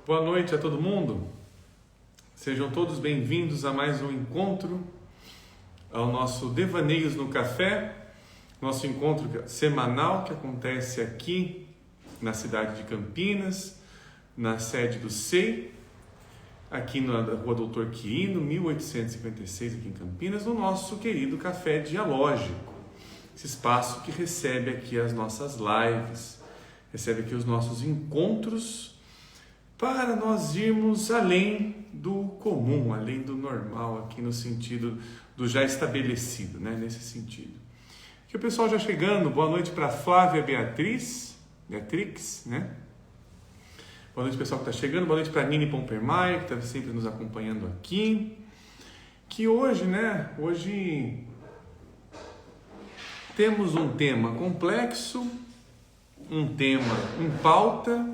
Boa noite a todo mundo. Sejam todos bem-vindos a mais um encontro, ao nosso Devaneios no Café, nosso encontro semanal que acontece aqui na cidade de Campinas, na sede do SEI, aqui na Rua Doutor Quirino, 1856, aqui em Campinas, no nosso querido Café Dialógico, esse espaço que recebe aqui as nossas lives, recebe aqui os nossos encontros para nós irmos além do comum, além do normal, aqui no sentido do já estabelecido, né? Nesse sentido. Aqui o pessoal já chegando, boa noite para Flávia Beatrix, né? Boa noite pessoal que está chegando, boa noite para Nini Pompermaia, que está sempre nos acompanhando aqui. Que hoje, né? Hoje temos um tema complexo, um tema em pauta,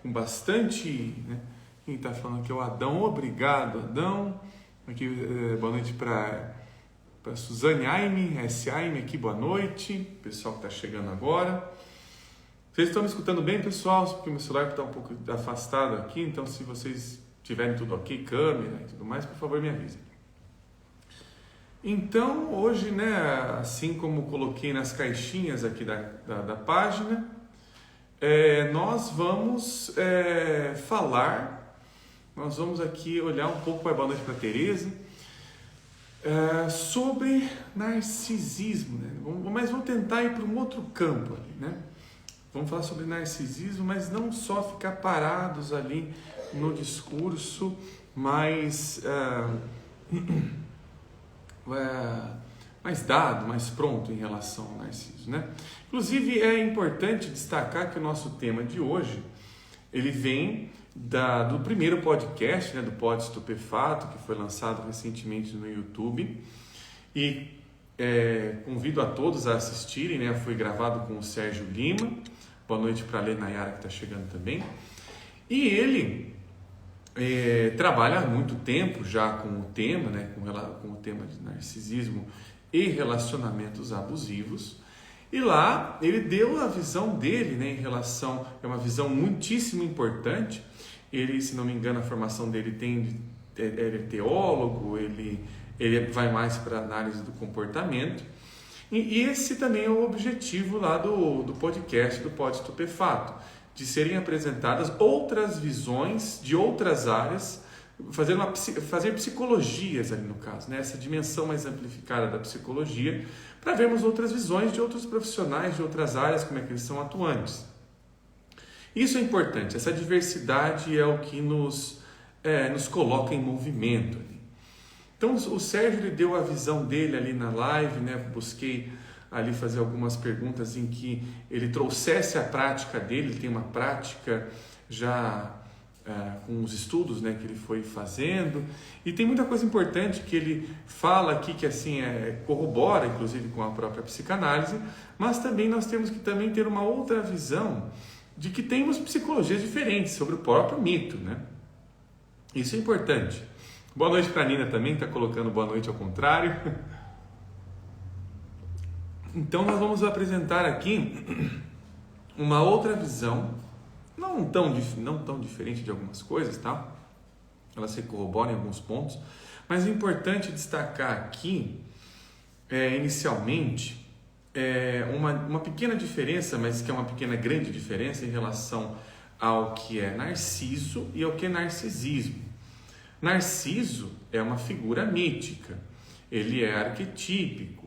com bastante, né? Quem está falando aqui é o Adão, obrigado Adão. Aqui, boa noite para Suzane Aime, S. Aime aqui, boa noite, pessoal que está chegando agora. Vocês estão me escutando bem, pessoal? Porque o meu celular está um pouco afastado aqui, então se vocês tiverem tudo ok, câmera e tudo mais, por favor me avisem. Então, hoje, né, assim como coloquei nas caixinhas aqui da página, nós vamos nós vamos aqui olhar um pouco, boa noite para a Tereza, sobre narcisismo, né? Mas vamos tentar ir para um outro campo ali, né? Vamos falar sobre narcisismo, mas não só ficar parados ali no discurso mais dado, mais pronto em relação ao narciso, né? Inclusive é importante destacar que o nosso tema de hoje, ele vem do primeiro podcast, né, do Pod Estupefato, que foi lançado recentemente no YouTube, e convido a todos a assistirem, né? Foi gravado com o Sérgio Lima. Boa noite para a Lê Nayara, que está chegando também. E ele trabalha há muito tempo já com o tema, né, com o tema de narcisismo e relacionamentos abusivos. E lá ele deu a visão dele, né, em relação, é uma visão muitíssimo importante. Ele, se não me engano, a formação dele ele é teólogo, ele vai mais para a análise do comportamento. E esse também é o objetivo lá do podcast, do Pod Estupefato, de serem apresentadas outras visões de outras áreas, fazer psicologias ali no caso, né? Essa dimensão mais amplificada da psicologia, para vermos outras visões de outros profissionais de outras áreas, como é que eles são atuantes. Isso é importante, essa diversidade é o que nos coloca em movimento ali. Então o Sérgio, ele deu a visão dele ali na live, né? Busquei ali fazer algumas perguntas em que ele trouxesse a prática dele. Ele tem uma prática já com os estudos, né, que ele foi fazendo, e tem muita coisa importante que ele fala aqui que assim corrobora inclusive com a própria psicanálise, mas também nós temos que também ter uma outra visão de que temos psicologias diferentes sobre o próprio mito, né? Isso é importante. Boa noite para a Nina também, está colocando boa noite ao contrário. Então nós vamos apresentar aqui uma outra visão, não tão diferente de algumas coisas, tá? Elas se corroboram em alguns pontos, mas é importante destacar aqui, inicialmente, uma pequena diferença, mas que é uma pequena grande diferença em relação ao que é narciso e ao que é narcisismo. Narciso é uma figura mítica, ele é arquetípico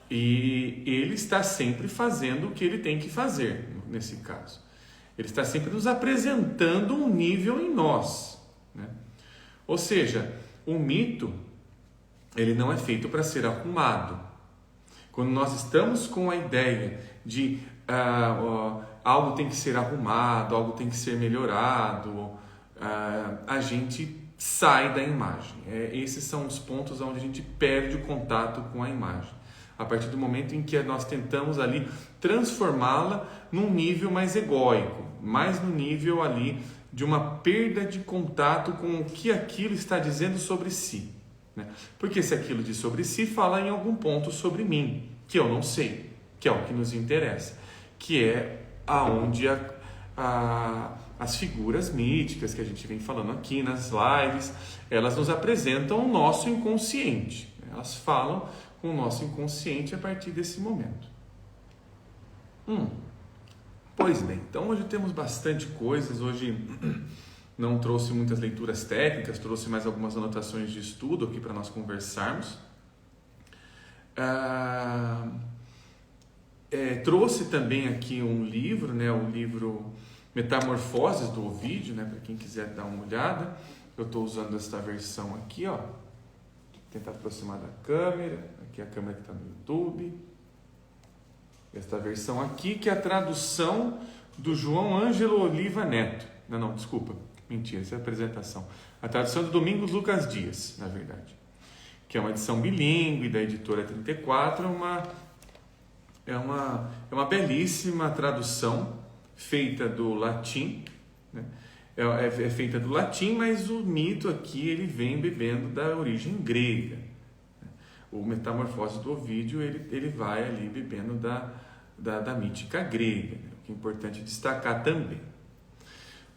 e ele está sempre fazendo o que ele tem que fazer, nesse caso. Ele está sempre nos apresentando um nível em nós, né? Ou seja, o mito, ele não é feito para ser arrumado. Quando nós estamos com a ideia de algo tem que ser arrumado, algo tem que ser melhorado, a gente sai da imagem. Esses são os pontos onde a gente perde o contato com a imagem. A partir do momento em que nós tentamos ali transformá-la num nível mais egóico, mais no nível ali de uma perda de contato com o que aquilo está dizendo sobre si, né? Porque se aquilo diz sobre si, fala em algum ponto sobre mim, que eu não sei, que é o que nos interessa, que é aonde as figuras míticas que a gente vem falando aqui nas lives, elas nos apresentam o nosso inconsciente. Elas falam com o nosso inconsciente a partir desse momento. Pois bem, então hoje temos bastante coisas. Hoje não trouxe muitas leituras técnicas, trouxe mais algumas anotações de estudo aqui para nós conversarmos. Trouxe também aqui um livro, né, o livro Metamorfoses do Ovídio, né, para quem quiser dar uma olhada. Eu estou usando esta versão aqui, ó. Vou tentar aproximar da câmera. Aqui é a câmera que está no YouTube. Esta versão aqui, que é a tradução do João Ângelo Oliva Neto. Não, desculpa, mentira, essa é a apresentação. A tradução do Domingos Lucas Dias, na verdade. Que é uma edição bilíngue da editora 34, é uma belíssima tradução feita do latim, né? É feita do latim, mas o mito aqui ele vem bebendo da origem grega. O Metamorfose do Ovídio ele vai ali bebendo da mítica grega, né? O que é importante destacar também.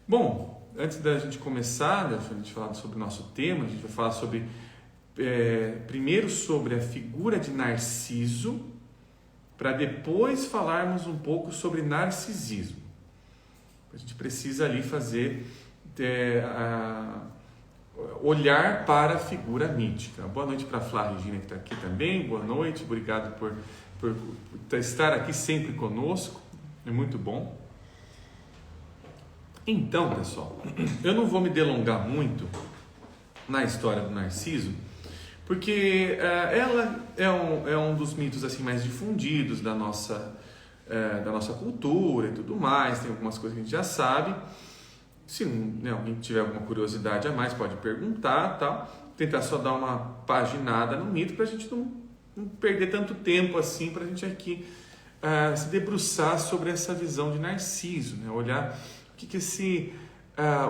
Bom, antes da gente começar, né, a gente falar sobre o nosso tema, a gente vai falar sobre primeiro sobre a figura de Narciso, para depois falarmos um pouco sobre narcisismo. A gente precisa ali fazer olhar para a figura mítica. Boa noite para a Flá Regina, que está aqui também. Boa noite, obrigado por estar aqui sempre conosco, é muito bom. Então, pessoal, eu não vou me delongar muito na história do Narciso, porque ela é um dos mitos assim mais difundidos da nossa cultura e tudo mais. Tem algumas coisas que a gente já sabe. Se alguém tiver alguma curiosidade a mais, pode perguntar, tal. Tentar só dar uma paginada no mito para a gente não perder tanto tempo assim, para a gente aqui se debruçar sobre essa visão de Narciso, né? Olhar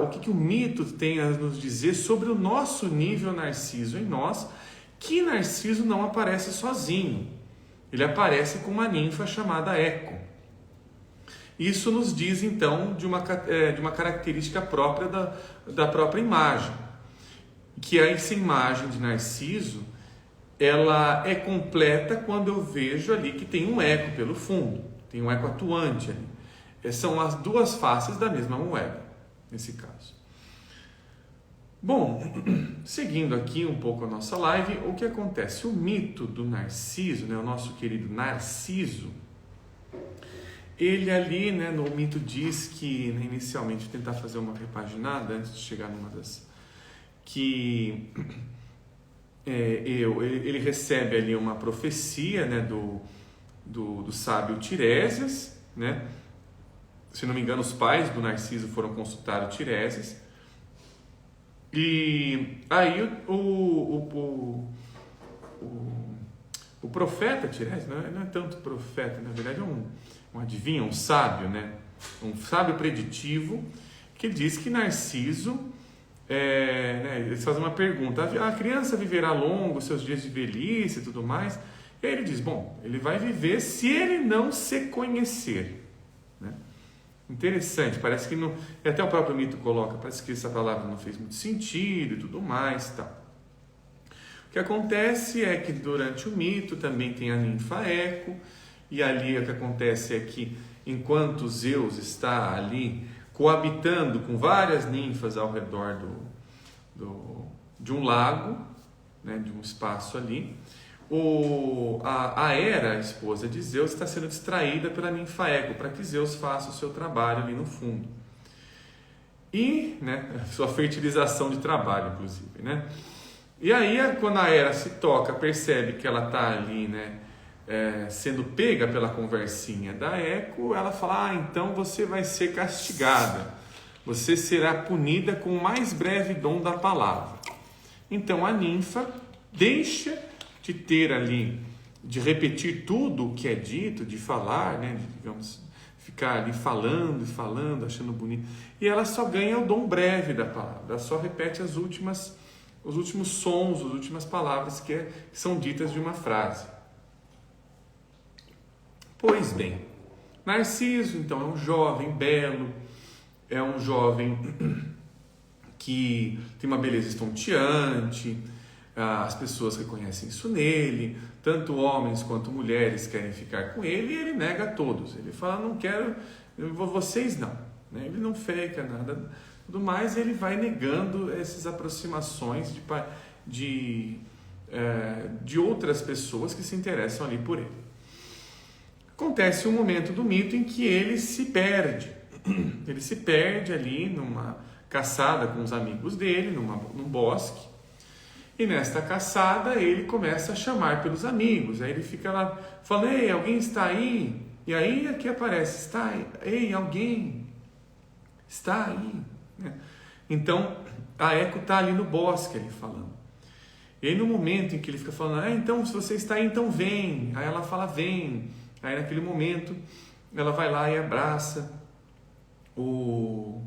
o que o mito tem a nos dizer sobre o nosso nível Narciso em nós, que Narciso não aparece sozinho. Ele aparece com uma ninfa chamada Eco. Isso nos diz, então, de uma característica própria da própria imagem. Que essa imagem de Narciso, ela é completa quando eu vejo ali que tem um eco pelo fundo. Tem um eco atuante ali. São as duas faces da mesma moeda, nesse caso. Bom, seguindo aqui um pouco a nossa live, o que acontece? O mito do Narciso, né, o nosso querido Narciso, ele ali, né, no mito diz que, né, inicialmente, vou tentar fazer uma repaginada antes de chegar numa das... que ele recebe ali uma profecia, né, do sábio Tiresias, né? Se não me engano, os pais do Narciso foram consultar o Tiresias. E aí o profeta Tiresias, não é tanto profeta, na verdade é um adivinho, um sábio, né? Um sábio preditivo, que diz que Narciso, eles fazem uma pergunta: a criança viverá longo seus dias de velhice e tudo mais? E aí ele diz, bom, ele vai viver se ele não se conhecer, né? Interessante, parece que não, até o próprio mito coloca, parece que essa palavra não fez muito sentido e tudo mais, tal. O que acontece é que durante o mito também tem a ninfa Eco, e ali o que acontece é que enquanto Zeus está ali coabitando com várias ninfas ao redor de um lago, né, de um espaço ali, a Hera, a esposa de Zeus, está sendo distraída pela ninfa Eco, para que Zeus faça o seu trabalho ali no fundo. E, né, sua fertilização de trabalho, inclusive, né? E aí, quando a Hera se toca, percebe que ela está ali, né, sendo pega pela conversinha da Eco, ela fala, então você vai ser castigada, você será punida com o mais breve dom da palavra. Então a ninfa deixa de ter ali, de repetir tudo o que é dito, de falar, né, digamos, ficar ali falando e falando, achando bonito, e ela só ganha o dom breve da palavra, ela só repete os últimos sons, as últimas palavras que são ditas de uma frase. Pois bem, Narciso então é um jovem belo, é um jovem que tem uma beleza estonteante, as pessoas reconhecem isso nele, tanto homens quanto mulheres querem ficar com ele, e ele nega a todos. Ele fala, não quero, vocês não. Né? Ele não feca nada, tudo mais, ele vai negando essas aproximações de outras pessoas que se interessam ali por ele. Acontece um momento do mito em que ele se perde. Ele se perde ali numa caçada com os amigos dele, num bosque. E nesta caçada ele começa a chamar pelos amigos. Aí ele fica lá falando, ei, alguém está aí? E aí aqui aparece, ei, alguém está aí? Então a Eco está ali no bosque, ele falando. E aí no momento em que ele fica falando, então se você está aí, então vem. Aí ela fala, vem. Aí naquele momento ela vai lá e abraça o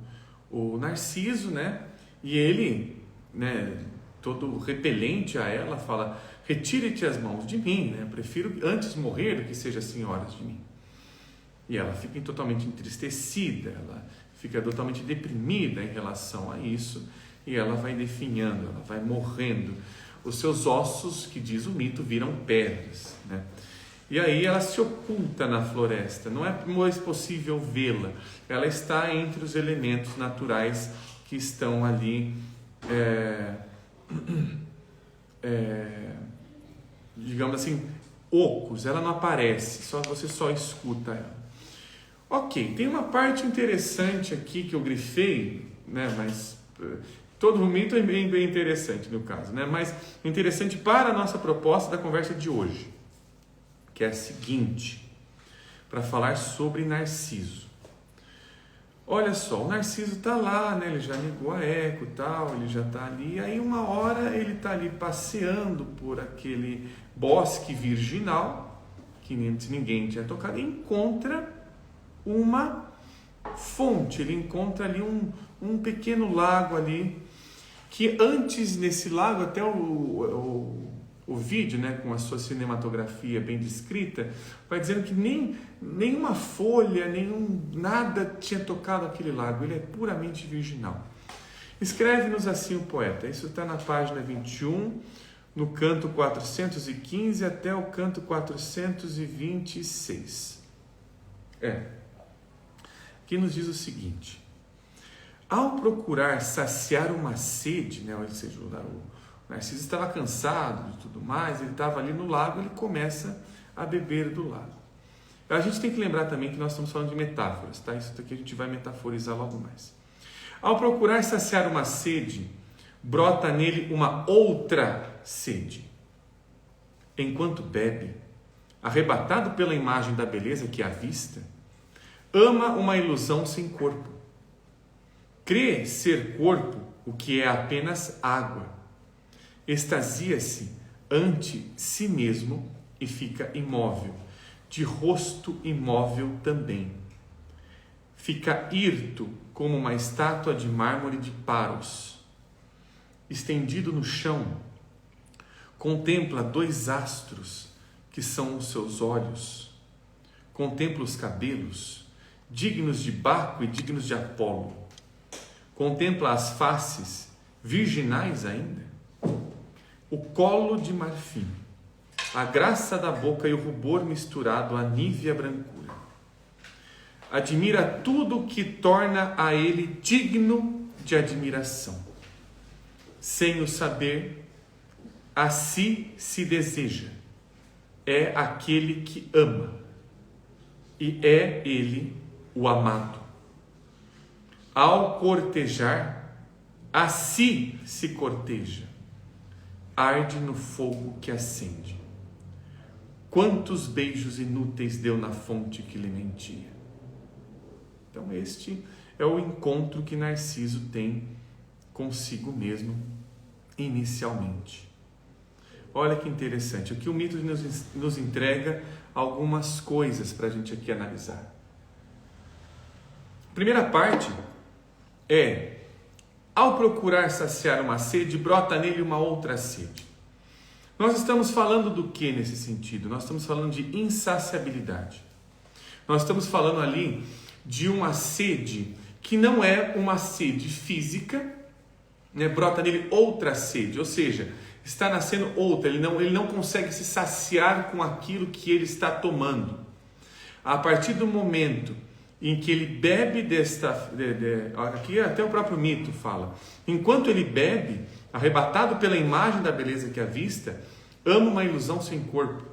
Narciso, né? E ele, né, todo repelente a ela, fala, retire-te as mãos de mim, né? Prefiro antes morrer do que seja senhora de mim. E ela fica totalmente entristecida, ela fica totalmente deprimida em relação a isso, e ela vai definhando, ela vai morrendo. Os seus ossos, que diz o mito, viram pedras, né? E aí ela se oculta na floresta, não é mais possível vê-la, ela está entre os elementos naturais que estão ali, digamos assim, ocos, ela não aparece, você só escuta ela. Ok, tem uma parte interessante aqui que eu grifei, né, mas todo o mito é bem interessante no caso, né, mas interessante para a nossa proposta da conversa de hoje, que é a seguinte, para falar sobre Narciso. Olha só, o Narciso está lá, né? Ele já negou a Eco e tal, ele já está ali, aí uma hora ele está ali passeando por aquele bosque virginal, que ninguém tinha tocado, e encontra uma fonte, ele encontra ali um pequeno lago ali, que antes nesse lago, até o vídeo, né, com a sua cinematografia bem descrita, vai dizendo que nenhuma folha, nada tinha tocado aquele lago, ele é puramente virginal. Escreve-nos assim o poeta, isso está na página 21, no canto 415 até o canto 426. Aqui nos diz o seguinte, ao procurar saciar uma sede, né, ou seja, o Narciso estava cansado de tudo mais, ele estava ali no lago, ele começa a beber do lago. A gente tem que lembrar também que nós estamos falando de metáforas, tá? Isso daqui a gente vai metaforizar logo mais. Ao procurar saciar uma sede, brota nele uma outra sede. Enquanto bebe, arrebatado pela imagem da beleza que avista, ama uma ilusão sem corpo. Crê ser corpo o que é apenas água. Extasia-se ante si mesmo e fica imóvel, de rosto imóvel também. Fica hirto como uma estátua de mármore de Paros. Estendido no chão, contempla dois astros que são os seus olhos. Contempla os cabelos, dignos de Baco e dignos de Apolo. Contempla as faces, virginais ainda. O colo de marfim, a graça da boca e o rubor misturado à nívea brancura. Admira tudo o que torna a ele digno de admiração. Sem o saber, a si se deseja. É aquele que ama. E é ele o amado. Ao cortejar, a si se corteja. Arde no fogo que acende. Quantos beijos inúteis deu na fonte que lhe mentia. Então este é o encontro que Narciso tem consigo mesmo inicialmente. Olha que interessante, aqui o mito nos entrega algumas coisas para a gente aqui analisar. A primeira parte é, ao procurar saciar uma sede, brota nele uma outra sede. Nós estamos falando do que nesse sentido? Nós estamos falando de insaciabilidade. Nós estamos falando ali de uma sede que não é uma sede física, né? Brota nele outra sede, ou seja, está nascendo outra, ele não consegue se saciar com aquilo que ele está tomando. A partir do momento em que ele bebe aqui até o próprio mito fala, enquanto ele bebe, arrebatado pela imagem da beleza que avista, ama uma ilusão sem corpo.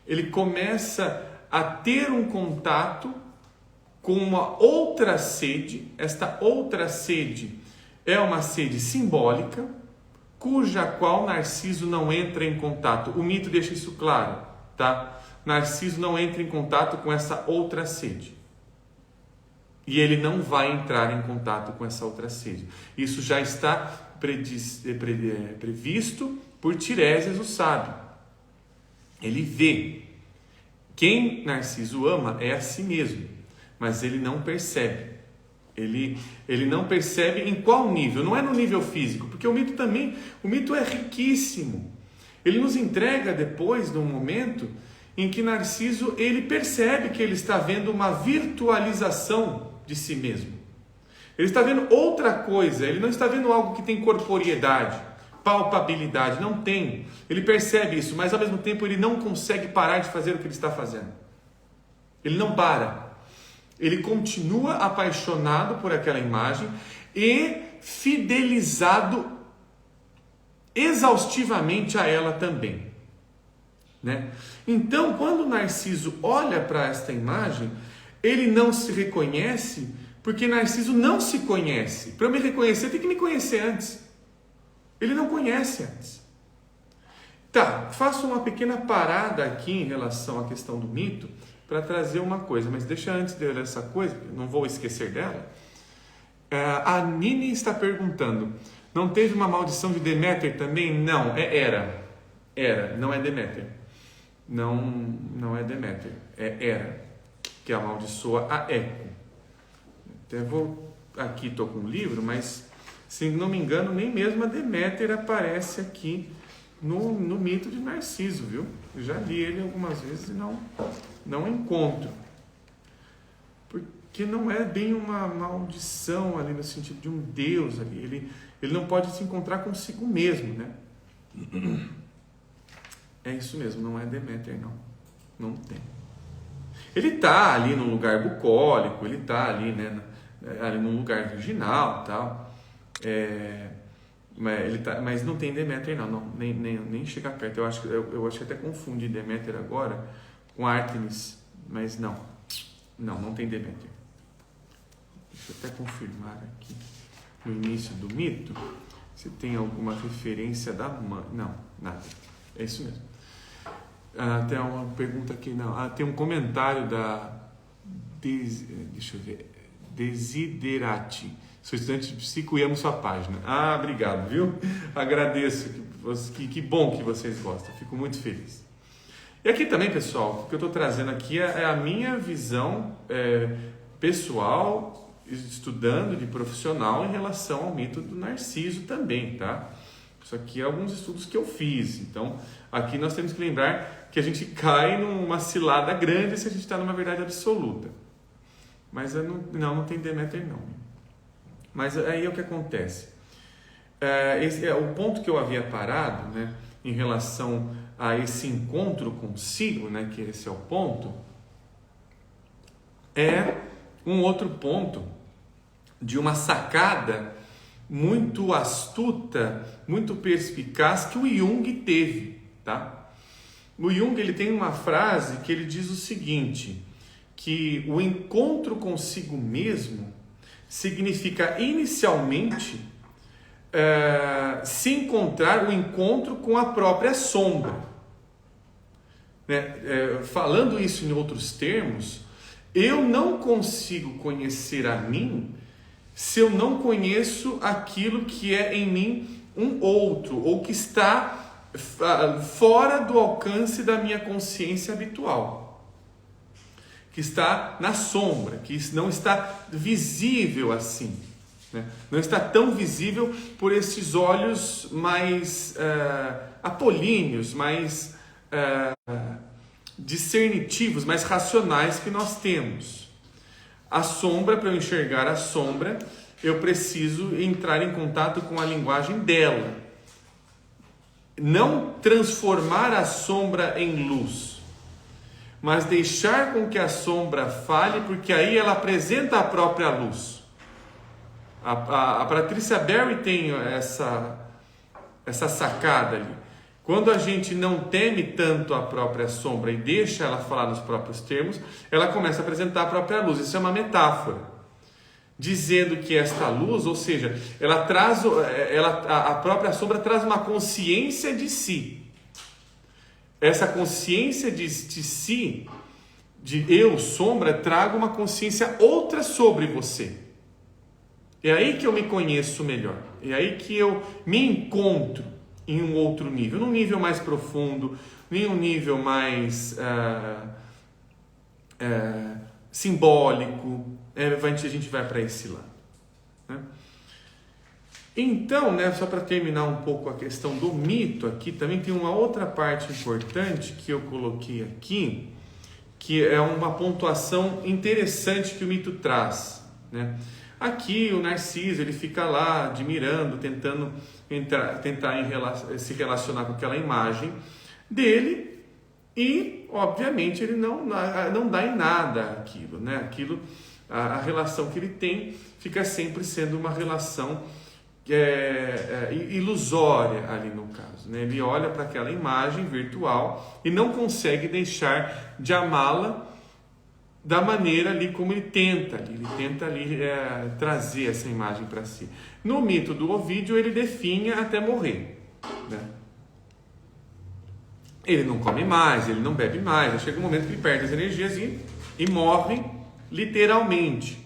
Ele começa a ter um contato com uma outra sede. Esta outra sede é uma sede simbólica, cuja qual Narciso não entra em contato. O mito deixa isso claro, tá? Narciso não entra em contato com essa outra sede. E ele não vai entrar em contato com essa outra sede. Isso já está previsto por Tiresias, o sábio. Ele vê. Quem Narciso ama é a si mesmo, mas ele não percebe. Ele não percebe em qual nível. Não é no nível físico, porque o mito é riquíssimo. Ele nos entrega depois, num momento em que Narciso ele percebe que ele está vendo uma virtualização de si mesmo. Ele está vendo outra coisa, ele não está vendo algo que tem corporeidade, palpabilidade, não tem. Ele percebe isso, mas ao mesmo tempo ele não consegue parar de fazer o que ele está fazendo. Ele não para. Ele continua apaixonado por aquela imagem e fidelizado exaustivamente a ela também, né? Então, quando Narciso olha para esta imagem, ele não se reconhece, porque Narciso não se conhece. Para eu me reconhecer, tem que me conhecer antes. Ele não conhece antes. Tá, faço uma pequena parada aqui em relação à questão do mito, para trazer uma coisa, mas deixa antes de ler essa coisa, não vou esquecer dela. A Nini está perguntando, não teve uma maldição de Deméter também? Não, é Hera, não é Deméter. Não é Deméter, é Hera, que amaldiçoa a Eco. Até vou, aqui estou com um livro, mas se não me engano, nem mesmo a Deméter aparece aqui no mito de Narciso, viu? Eu já li ele algumas vezes e não encontro. Porque não é bem uma maldição ali no sentido de um Deus ali. Ele não pode se encontrar consigo mesmo, né? É isso mesmo, não é Deméter, não. Não tem. Ele está ali num lugar bucólico, ele está ali, né? Ali num lugar virginal e tal. Mas não tem Deméter não, nem chega perto. Eu acho que até confundi Deméter agora com Ártemis, mas não tem Deméter. Deixa eu até confirmar aqui no início do mito se tem alguma referência da mãe. Não, nada. É isso mesmo. Tem uma pergunta aqui, não. Tem um comentário da deixa eu ver, Desiderati. Sou estudante de psico e amo sua página. Obrigado, viu? Agradeço. Que bom que vocês gostam. Fico muito feliz. E aqui também, pessoal, o que eu estou trazendo aqui é a minha visão pessoal, estudando de profissional em relação ao mito do Narciso também, tá? Isso aqui é alguns estudos que eu fiz. Então, aqui nós temos que lembrar que a gente cai numa cilada grande se a gente está numa verdade absoluta. Mas não tem Deméter, não. Mas aí é o que acontece. Esse é o ponto que eu havia parado, né, em relação a esse encontro consigo, né, que esse é o ponto, é um outro ponto de uma sacada muito astuta, muito perspicaz que o Jung teve, tá? O Jung ele tem uma frase que ele diz o seguinte, que o encontro consigo mesmo significa inicialmente se encontrar o encontro com a própria sombra, né? Falando isso em outros termos, eu não consigo conhecer a mim se eu não conheço aquilo que é em mim um outro, ou que está fora do alcance da minha consciência habitual, que está na sombra, que não está visível assim, né? Não está tão visível por esses olhos mais apolíneos, mais discernitivos, mais racionais que nós temos. A sombra, para eu enxergar a sombra, eu preciso entrar em contato com a linguagem dela. Não transformar a sombra em luz, mas deixar com que a sombra fale, porque aí ela apresenta a própria luz. A Patrícia Berry tem essa sacada ali. Quando a gente não teme tanto a própria sombra e deixa ela falar nos próprios termos, ela começa a apresentar a própria luz. Isso é uma metáfora, dizendo que esta luz, ou seja, a própria sombra traz uma consciência de si. Essa consciência de si, de eu, sombra, trago uma consciência outra sobre você. É aí que eu me conheço melhor. É aí que eu me encontro em um outro nível, num nível mais profundo, em um nível mais simbólico. A gente vai para esse lado, né? Então, né, só para terminar um pouco a questão do mito aqui, também tem uma outra parte importante que eu coloquei aqui, que é uma pontuação interessante que o mito traz, né? Aqui o Narciso, ele fica lá admirando, tentando se relacionar com aquela imagem dele e, obviamente, ele não dá em nada aquilo, né? Aquilo, a relação que ele tem fica sempre sendo uma relação ilusória ali no caso, né? Ele olha para aquela imagem virtual e não consegue deixar de amá-la da maneira ali como ele tenta ali trazer essa imagem para si. No mito do Ovídio, ele definha até morrer, né? Ele não come mais, ele não bebe mais, chega um momento que ele perde as energias e morre literalmente.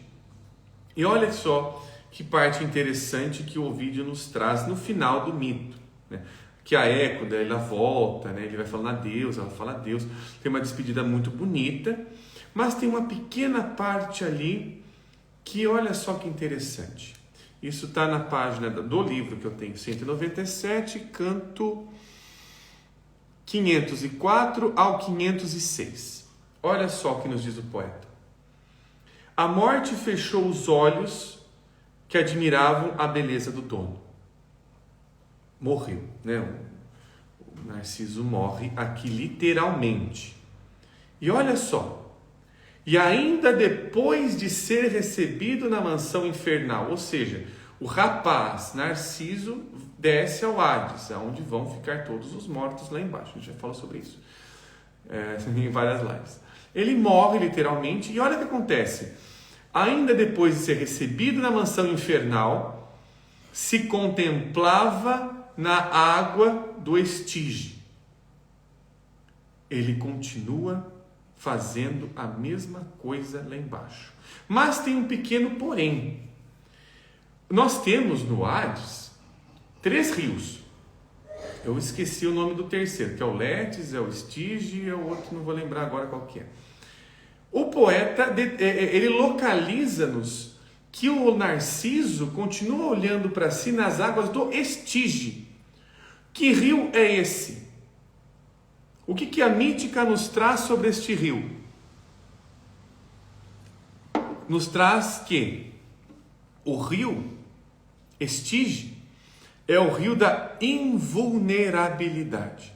E olha só que parte interessante que o Ovídio nos traz no final do mito, né? Que a Écoda, ela volta, né? Ele vai falando adeus, ela fala adeus, tem uma despedida muito bonita, mas tem uma pequena parte ali que olha só que interessante. Isso está na página do livro que eu tenho, 197, canto 504 ao 506. Olha só o que nos diz o poeta. A morte fechou os olhos que admiravam a beleza do dono. Morreu, né? O Narciso morre aqui literalmente. E olha só. E ainda depois de ser recebido na mansão infernal, ou seja, o rapaz Narciso desce ao Hades, onde vão ficar todos os mortos lá embaixo. A gente já falou sobre isso em várias lives. Ele morre literalmente e olha o que acontece. Ainda depois de ser recebido na mansão infernal, se contemplava na água do Estige. Ele continua fazendo a mesma coisa lá embaixo. Mas tem um pequeno porém. Nós temos no Hades 3 rios. Eu esqueci o nome do terceiro, que é o Létis, é o Estige e é o outro, não vou lembrar agora qual que é. O poeta, ele localiza-nos que o Narciso continua olhando para si nas águas do Estige. Que rio é esse? O que a mítica nos traz sobre este rio? Nos traz que o rio Estige é o rio da invulnerabilidade.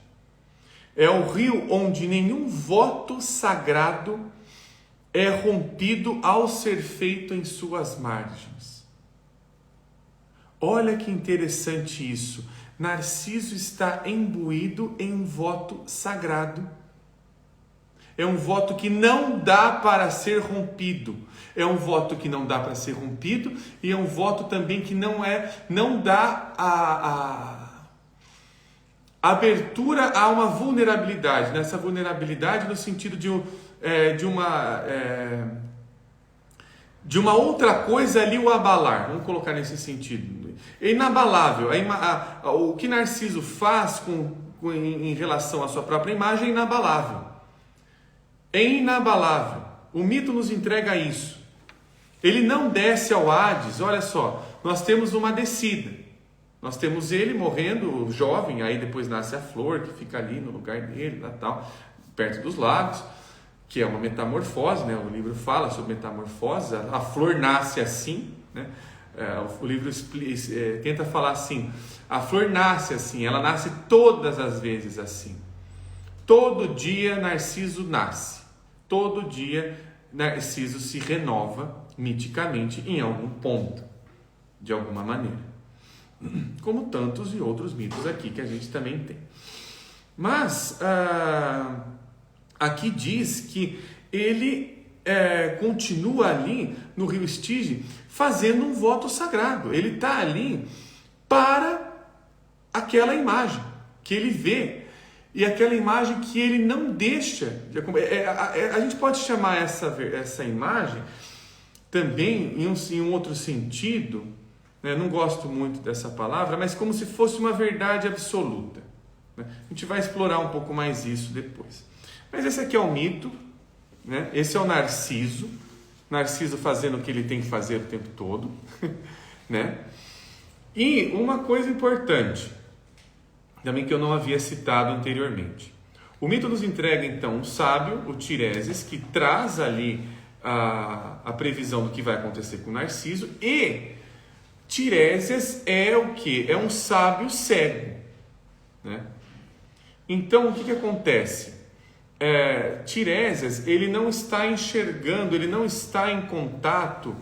É o rio onde nenhum voto sagrado é rompido ao ser feito em suas margens. Olha que interessante isso. Narciso está imbuído em um voto sagrado. É um voto que não dá para ser rompido. É um voto que não dá para ser rompido e é um voto também que não dá a abertura a uma vulnerabilidade. Nessa vulnerabilidade no sentido de uma outra coisa ali o abalar. Vamos colocar nesse sentido. É inabalável. O que Narciso faz em relação à sua própria imagem é inabalável. É inabalável. O mito nos entrega isso. Ele não desce ao Hades. Olha só, nós temos uma descida. Nós temos ele morrendo jovem, aí depois nasce a flor que fica ali no lugar dele, tal, perto dos lagos, que é uma metamorfose, né? O livro fala sobre metamorfose, a flor nasce assim, né? O livro tenta falar assim, a flor nasce assim, ela nasce todas as vezes assim. Todo dia Narciso nasce, todo dia Narciso se renova miticamente em algum ponto, de alguma maneira. Como tantos e outros mitos aqui que a gente também tem. Mas aqui diz que ele continua ali no rio Estige fazendo um voto sagrado. Ele está ali para aquela imagem que ele vê e aquela imagem que ele não deixa. A gente pode chamar essa imagem também em um outro sentido, né? Não gosto muito dessa palavra, mas como se fosse uma verdade absoluta. Né? A gente vai explorar um pouco mais isso depois. Mas esse aqui é o mito, né? Esse é o Narciso fazendo o que ele tem que fazer o tempo todo, né? E uma coisa importante, também que eu não havia citado anteriormente. O mito nos entrega então um sábio, o Tireses, que traz ali a previsão do que vai acontecer com Narciso, e Tireses é o quê? É um sábio cego, né? Então o que acontece? Tiresias, ele não está enxergando, ele não está em contato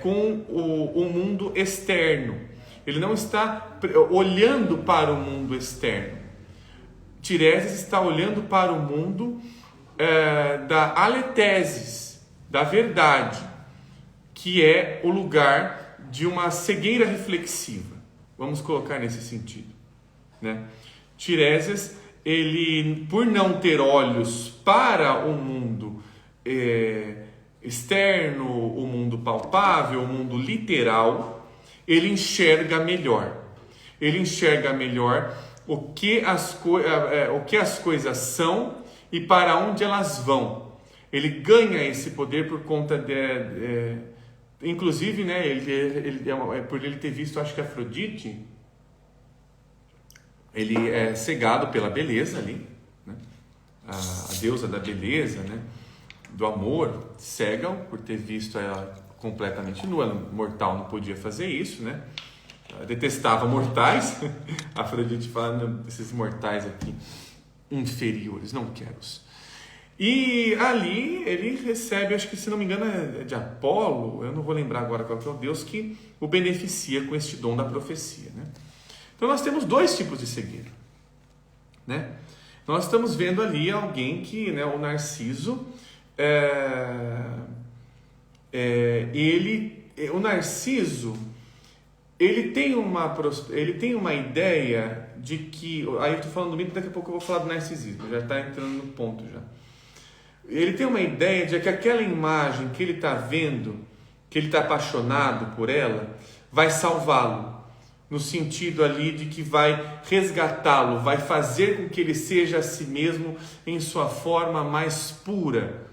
com o mundo externo, ele não está olhando para o mundo externo. Tiresias está olhando para o mundo da alethesis, da verdade, que é o lugar de uma cegueira reflexiva. Vamos colocar nesse sentido, né? Tiresias, ele, por não ter olhos para o mundo externo, o mundo palpável, o mundo literal, ele enxerga melhor. Ele enxerga melhor o que as coisas são e para onde elas vão. Ele ganha esse poder por conta inclusive, né, por ele ter visto, acho que Afrodite, ele é cegado pela beleza ali, né? A deusa da beleza, né? Do amor, cega-o por ter visto ela completamente nua. Mortal não podia fazer isso, né? Ela detestava mortais. Afrodite fala, esses mortais aqui inferiores, não quero-os. E ali ele recebe, acho que se não me engano é de Apolo, eu não vou lembrar agora qual que é o deus que o beneficia com este dom da profecia, né? Então nós temos dois tipos de cegueira, né? Nós estamos vendo ali alguém que, né, o Narciso, o Narciso, ele tem uma ideia de que, aí eu estou falando do mito, daqui a pouco eu vou falar do narcisismo, já está entrando no ponto já. Ele tem uma ideia de que aquela imagem que ele está vendo, que ele está apaixonado por ela, vai salvá-lo. No sentido ali de que vai resgatá-lo, vai fazer com que ele seja a si mesmo em sua forma mais pura.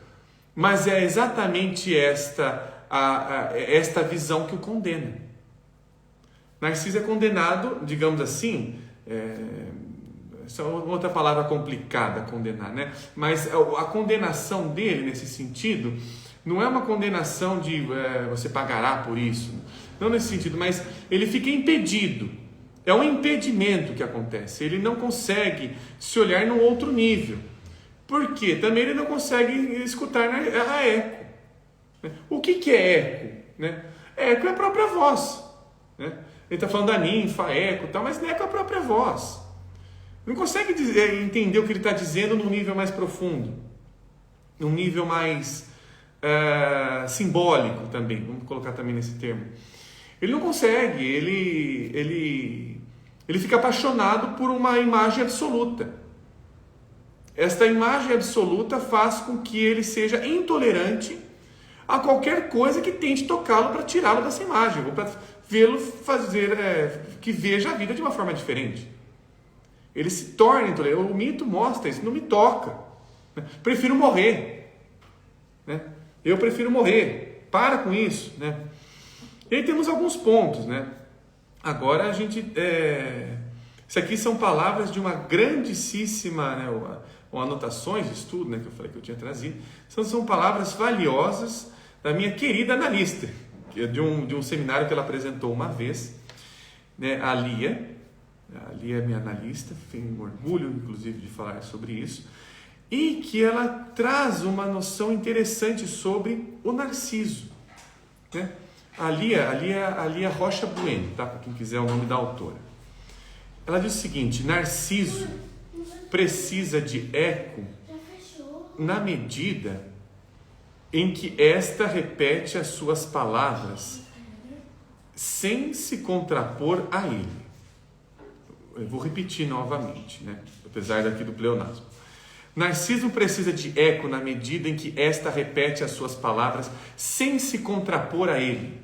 Mas é exatamente esta visão que o condena. Narciso é condenado, digamos assim, essa é outra palavra complicada, condenar, né? Mas a condenação dele, nesse sentido, não é uma condenação de você pagará por isso, não nesse sentido, mas ele fica impedido. É um impedimento que acontece. Ele não consegue se olhar num outro nível. Por quê? Também ele não consegue escutar a eco. O que é eco? Né? Eco é a própria voz. Né? Ele está falando da ninfa, eco e tal, mas eco é a própria voz. Não consegue entender o que ele está dizendo num nível mais profundo. Num nível mais simbólico também. Vamos colocar também nesse termo. Ele não consegue, ele fica apaixonado por uma imagem absoluta. Esta imagem absoluta faz com que ele seja intolerante a qualquer coisa que tente tocá-lo para tirá-lo dessa imagem, ou para vê-lo fazer, que veja a vida de uma forma diferente. Ele se torna intolerante. O mito mostra isso, não me toca. Prefiro morrer. Né? Eu prefiro morrer. Para com isso, né? E aí temos alguns pontos, né? Agora a gente... Isso aqui são palavras de uma grandíssima, né, ou anotações de estudo, né, que eu falei que eu tinha trazido, são palavras valiosas da minha querida analista, que é de um seminário que ela apresentou uma vez, né, a Lia é minha analista, tenho orgulho inclusive de falar sobre isso, e que ela traz uma noção interessante sobre o Narciso, né? A Lia Rocha Bueno, tá? Para quem quiser o nome da autora. Ela diz o seguinte: Narciso precisa de eco na medida em que esta repete as suas palavras sem se contrapor a ele. Eu vou repetir novamente, né? Apesar daqui do pleonasmo. Narciso precisa de eco na medida em que esta repete as suas palavras sem se contrapor a ele.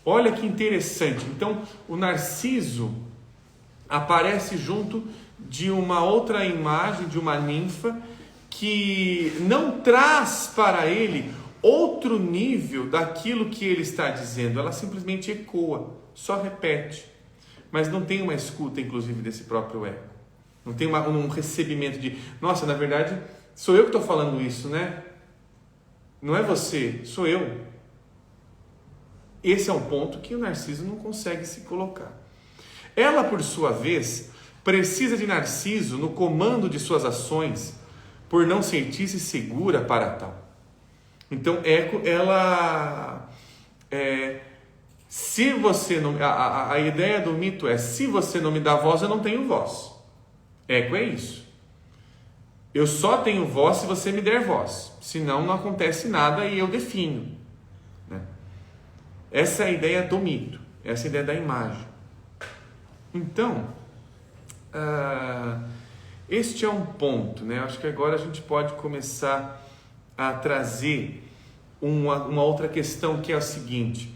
Olha que interessante. Então, o Narciso aparece junto de uma outra imagem, de uma ninfa, que não traz para ele outro nível daquilo que ele está dizendo. Ela simplesmente ecoa, só repete. Mas não tem uma escuta, inclusive, desse próprio eco. Não tem um recebimento de, nossa, na verdade, sou eu que estou falando isso, né? Não é você, sou eu. Esse é um ponto que o Narciso não consegue se colocar. Ela, por sua vez, precisa de Narciso no comando de suas ações, por não sentir-se segura para tal. Então, Eco, ela... se você não... A ideia do mito é, se você não me dá voz, eu não tenho voz. Eco é isso. Eu só tenho voz se você me der voz. Senão não acontece nada e eu defino. Né? Essa é a ideia do mito. Essa é a ideia da imagem. Então, este é um ponto, né? Acho que agora a gente pode começar a trazer uma outra questão, que é a seguinte: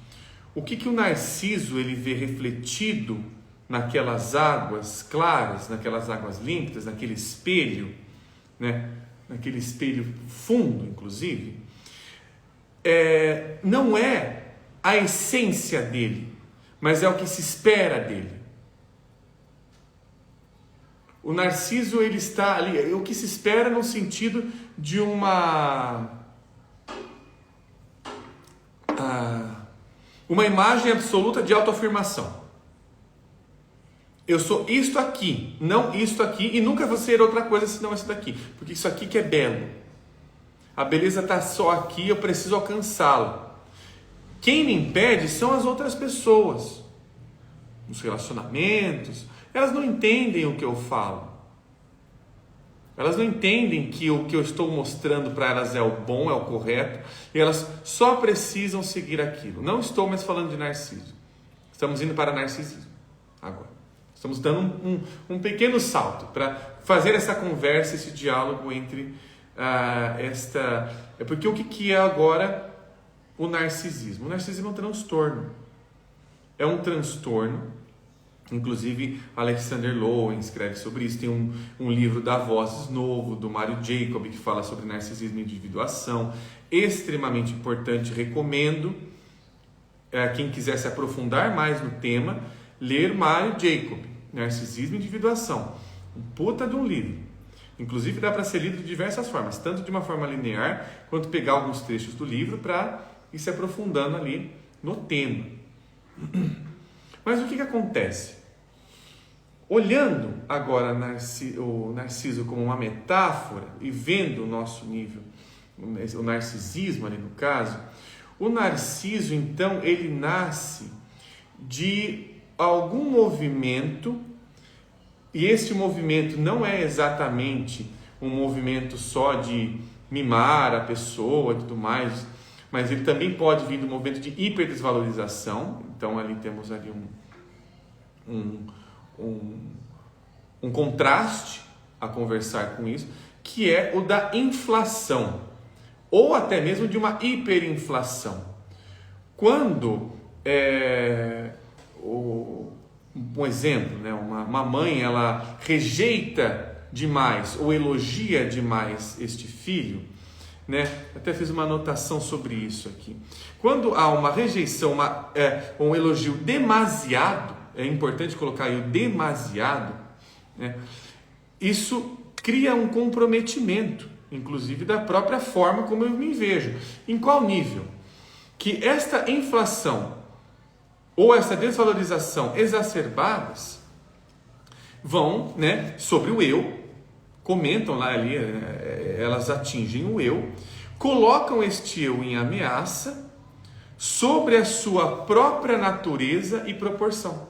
o que o Narciso ele vê refletido naquelas águas claras, naquelas águas límpidas, naquele espelho, né? Naquele espelho fundo, inclusive, não é a essência dele, mas é o que se espera dele. O Narciso, ele está ali, o que se espera no sentido de uma imagem absoluta de autoafirmação. Eu sou isto aqui, não isto aqui, e nunca vou ser outra coisa senão isso daqui, porque isso aqui que é belo. A beleza está só aqui, eu preciso alcançá-la. Quem me impede são as outras pessoas. Os relacionamentos, elas não entendem o que eu falo. Elas não entendem que o que eu estou mostrando para elas é o bom, é o correto, e elas só precisam seguir aquilo. Não estou mais falando de Narciso. Estamos indo para narcisismo agora. Estamos dando um pequeno salto para fazer essa conversa, esse diálogo entre porque o que é agora o narcisismo? O narcisismo é um transtorno. É um transtorno. Inclusive, Alexander Lowen escreve sobre isso. Tem um livro da Vozes novo, do Mário Jacob, que fala sobre narcisismo e individuação. Extremamente importante, recomendo. Quem quiser se aprofundar mais no tema, ler Mário Jacob, Narcisismo e Individuação. Um puta de um livro. Inclusive dá para ser lido de diversas formas, tanto de uma forma linear, quanto pegar alguns trechos do livro para ir se aprofundando ali no tema. Mas o que acontece? Olhando agora o Narciso como uma metáfora e vendo o nosso nível, o narcisismo ali no caso, o Narciso então ele nasce de algum movimento, e este movimento não é exatamente um movimento só de mimar a pessoa e tudo mais, mas ele também pode vir do movimento de hiperdesvalorização. Então ali temos ali um contraste a conversar com isso, que é o da inflação, ou até mesmo de uma hiperinflação. Quando um exemplo, né? Uma mãe, ela rejeita demais ou elogia demais este filho, né? Até fiz uma anotação sobre isso aqui. Quando há uma rejeição, um elogio demasiado, é importante colocar aí o demasiado, né? Isso cria um comprometimento, inclusive da própria forma como eu me vejo. Em qual nível? Que esta inflação ou essa desvalorização exacerbadas vão, sobre o eu, comentam lá ali, elas atingem o eu, colocam este eu em ameaça sobre a sua própria natureza e proporção.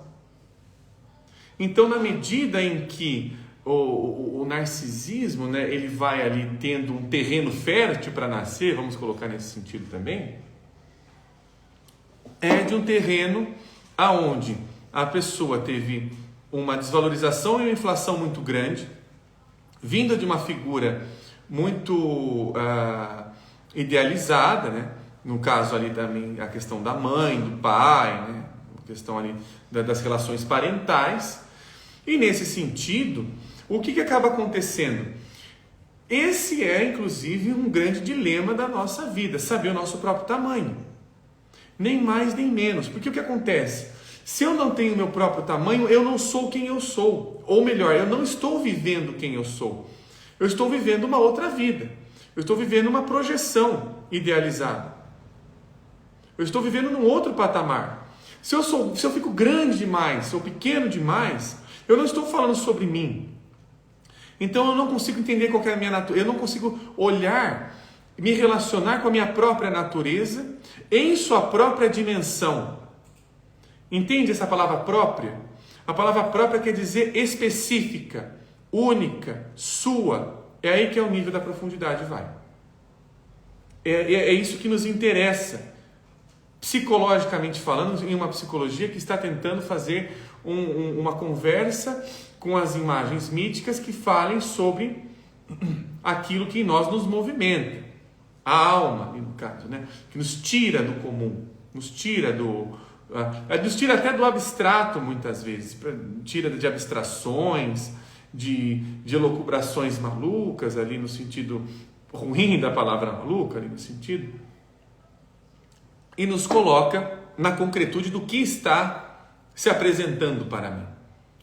Então, na medida em que o narcisismo, ele vai ali tendo um terreno fértil para nascer, vamos colocar nesse sentido também, é de um terreno aonde a pessoa teve uma desvalorização e uma inflação muito grande, vinda de uma figura muito idealizada, no caso ali também a questão da mãe, do pai, a questão ali das relações parentais, e nesse sentido, o que acaba acontecendo? Esse é inclusive um grande dilema da nossa vida, saber o nosso próprio tamanho, nem mais nem menos, porque o que acontece? Se eu não tenho meu próprio tamanho, eu não sou quem eu sou, ou melhor, eu não estou vivendo quem eu sou, eu estou vivendo uma outra vida, eu estou vivendo uma projeção idealizada, eu estou vivendo num outro patamar. Se eu fico grande demais, ou pequeno demais, eu não estou falando sobre mim. Então eu não consigo entender qual que é a minha natureza, eu não consigo olhar, me relacionar com a minha própria natureza em sua própria dimensão. Entende essa palavra própria? A palavra própria quer dizer específica, única, sua. É aí que é o nível da profundidade, vai. É isso que nos interessa, psicologicamente falando, em uma psicologia que está tentando fazer uma conversa com as imagens míticas que falem sobre aquilo que em nós nos movimenta, a alma, no caso, que nos tira do comum, nos tira até do abstrato muitas vezes, tira de abstrações, de elucubrações malucas ali no sentido ruim da palavra maluca, ali no sentido, e nos coloca na concretude do que está se apresentando para mim,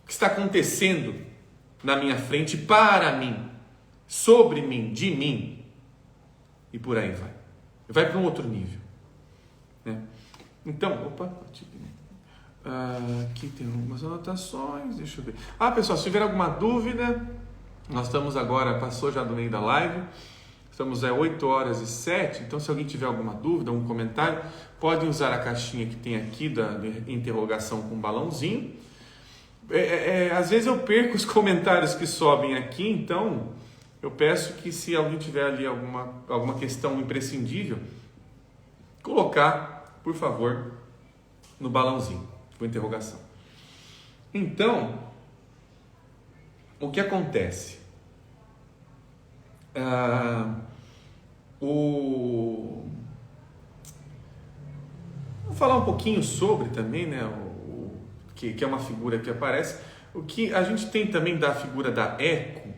o que está acontecendo na minha frente para mim, sobre mim, de mim, e por aí vai para um outro nível, Então, aqui tem algumas anotações, deixa eu ver. Pessoal, se tiver alguma dúvida, nós estamos agora, passou já do meio da live, estamos 8h07, então se alguém tiver alguma dúvida, algum comentário, pode usar a caixinha que tem aqui da interrogação com balãozinho. Às vezes eu perco os comentários que sobem aqui, então eu peço que se alguém tiver ali alguma questão imprescindível, colocar, por favor, no balãozinho com interrogação. Então, o que acontece? Vou falar um pouquinho sobre também, que é uma figura que aparece, o que a gente tem também da figura da Eco,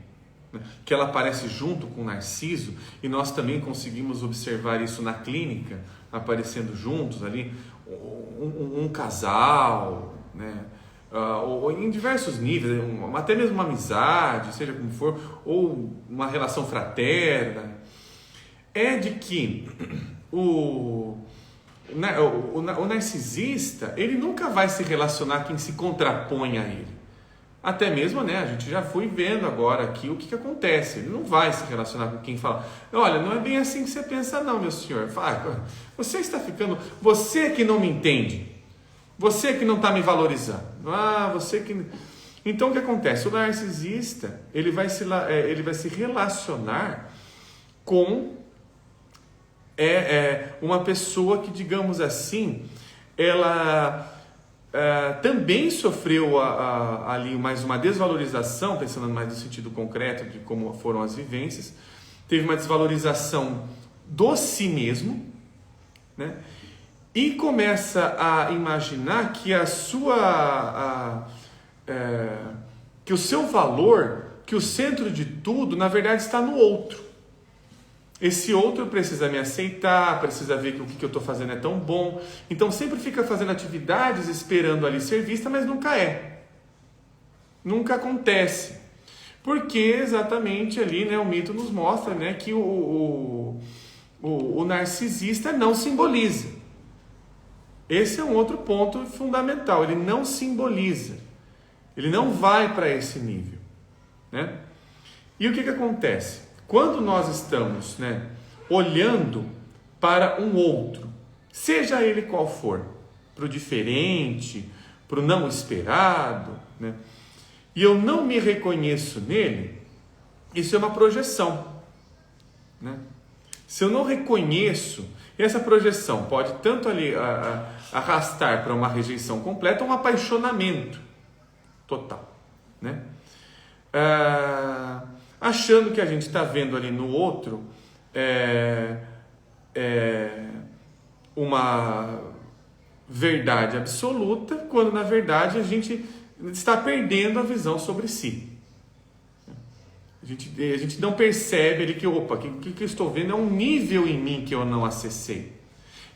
que ela aparece junto com o Narciso, e nós também conseguimos observar isso na clínica, aparecendo juntos ali, um casal, ou em diversos níveis, até mesmo uma amizade, seja como for, ou uma relação fraterna, é de que o narcisista, ele nunca vai se relacionar com quem se contrapõe a ele. Até mesmo, a gente já foi vendo agora aqui o que acontece. Ele não vai se relacionar com quem fala: olha, não é bem assim que você pensa não, meu senhor. Você está ficando... Você que não me entende. Você que não está me valorizando. Você que... Então, o que acontece? O narcisista, ele vai se relacionar com uma pessoa que, digamos assim, ela... também sofreu ali mais uma desvalorização, pensando mais no sentido concreto de como foram as vivências, teve uma desvalorização do si mesmo, e começa a imaginar que que o seu valor, que o centro de tudo, na verdade está no outro. Esse outro precisa me aceitar, precisa ver que o que eu estou fazendo é tão bom. Então sempre fica fazendo atividades esperando ali ser vista, mas nunca é. Nunca acontece. Porque exatamente ali, né, o mito nos mostra, né, que o narcisista não simboliza. Esse é um outro ponto fundamental, ele não simboliza. Ele não vai para esse nível, né? E o que acontece? Quando nós estamos, né, olhando para um outro, seja ele qual for, para o diferente, para o não esperado, né, e eu não me reconheço nele, isso é uma projeção, né? Se eu não reconheço, essa projeção pode tanto ali arrastar para uma rejeição completa ou um apaixonamento total, né? Achando que a gente está vendo ali no outro uma verdade absoluta, quando na verdade a gente está perdendo a visão sobre si. A gente não percebe ali que, opa, o que eu estou vendo é um nível em mim que eu não acessei.